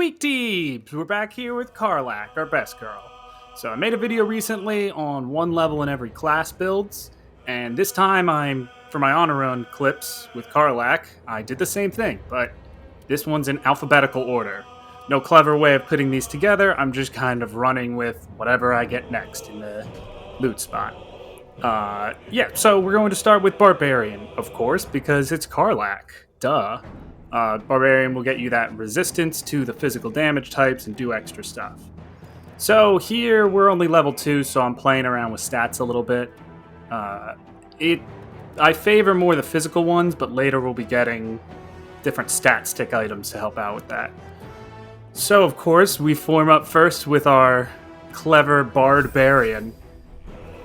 Queek Deebs! We're back here with Karlach, our best girl. So I made a video recently on one level in every class builds, and this time for my honor run clips with Karlach, I did the same thing, but this one's in alphabetical order. No clever way of putting these together, I'm just kind of running with whatever I get next in the loot spot. So we're going to start with Barbarian, of course, because it's Karlach. Duh. Barbarian will get you that resistance to the physical damage types and do extra stuff. So here we're only level 2, so I'm playing around with stats a little bit. I favor more the physical ones, but later we'll be getting different stat stick items to help out with that. So of course we form up first with our clever Barbarian.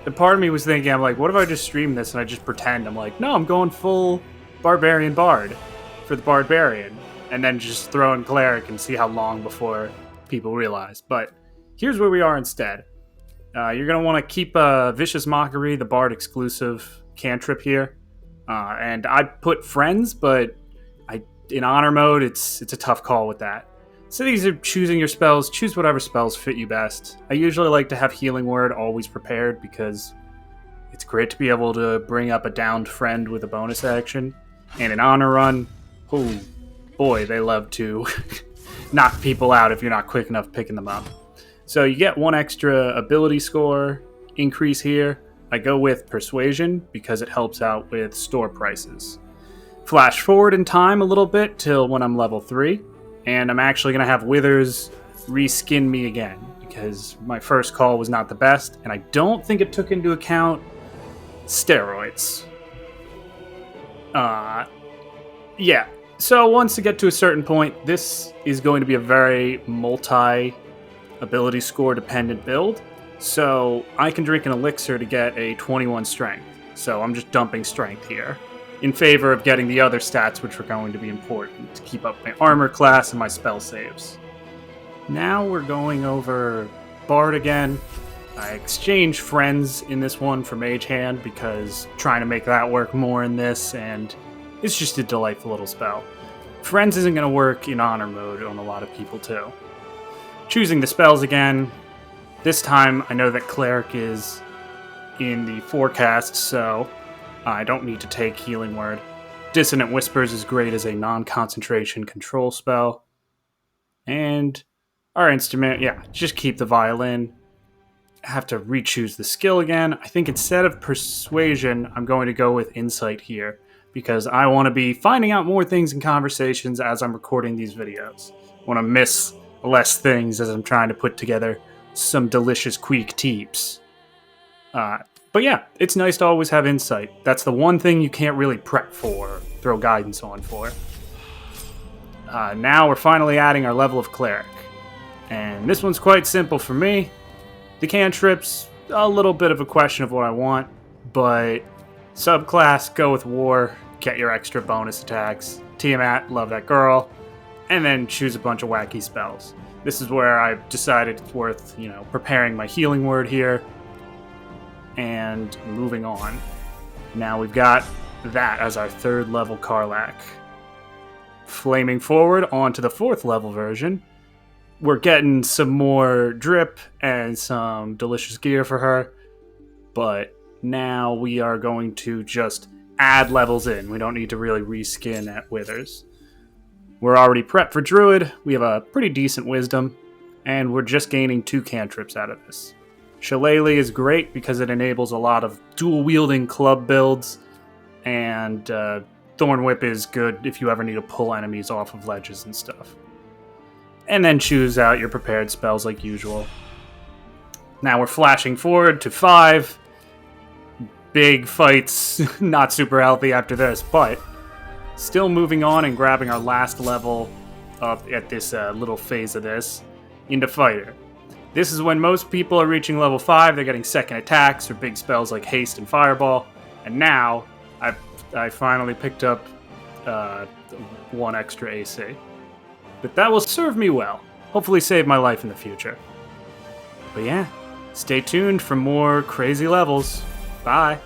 And part of me was thinking, I'm like, what if I just stream this and I just pretend? I'm like, no, I'm going full Barbarian Bard for the Barbarian, and then just throw in Cleric and see how long before people realize. But here's where we are instead. You're going to want to keep Vicious Mockery, the Bard exclusive cantrip here. And I put Friends, but in Honor mode, it's a tough call with that. So these are choosing your spells. Choose whatever spells fit you best. I usually like to have Healing Word always prepared because it's great to be able to bring up a downed friend with a bonus action. And in Honor Run, oh boy, they love to knock people out if you're not quick enough picking them up. So you get one extra ability score increase here. I go with Persuasion because it helps out with store prices. Flash forward in time a little bit till when I'm level 3. And I'm actually going to have Withers reskin me again because my first call was not the best. And I don't think it took into account steroids. Yeah. So once you get to a certain point, this is going to be a very multi-ability score dependent build. So I can drink an elixir to get a 21 strength. So I'm just dumping strength here in favor of getting the other stats, which are going to be important to keep up my armor class and my spell saves. Now we're going over Bard again. I exchanged Friends in this one for Mage Hand because trying to make that work more in this, and it's just a delightful little spell. Friends isn't going to work in Honor mode on a lot of people too. Choosing the spells again. This time I know that Cleric is in the forecast, so I don't need to take Healing Word. Dissonant Whispers is great as a non-concentration control spell. And our instrument, just keep the violin. I have to re-choose the skill again. I think instead of Persuasion, I'm going to go with Insight here, because I want to be finding out more things in conversations as I'm recording these videos. I want to miss less things as I'm trying to put together some delicious Queek Teeps. But yeah, it's nice to always have Insight. That's the one thing you can't really prep for, throw guidance on for. Now we're finally adding our level of Cleric. And this one's quite simple for me. The cantrips, a little bit of a question of what I want, but subclass, go with War, get your extra bonus attacks. Tiamat, love that girl. And then choose a bunch of wacky spells. This is where I've decided it's worth, preparing my Healing Word here. And moving on. Now we've got that as our 3rd level Karlach. Flaming forward onto the 4th level version. We're getting some more drip and some delicious gear for her. But now we are going to just add levels in. We don't need to really reskin at Withers. We're already prepped for Druid. We have a pretty decent Wisdom. And we're just gaining 2 cantrips out of this. Shillelagh is great because it enables a lot of dual-wielding club builds, and Thorn Whip is good if you ever need to pull enemies off of ledges and stuff. And then choose out your prepared spells like usual. Now we're flashing forward to 5. Big fights, not super healthy after this, but still moving on and grabbing our last level up at this little phase of this into Fighter. This is when most people are reaching level 5, they're getting second attacks or big spells like Haste and Fireball, and now I finally picked up 1 extra AC. But that will serve me well, hopefully save my life in the future. But yeah, stay tuned for more crazy levels. Bye!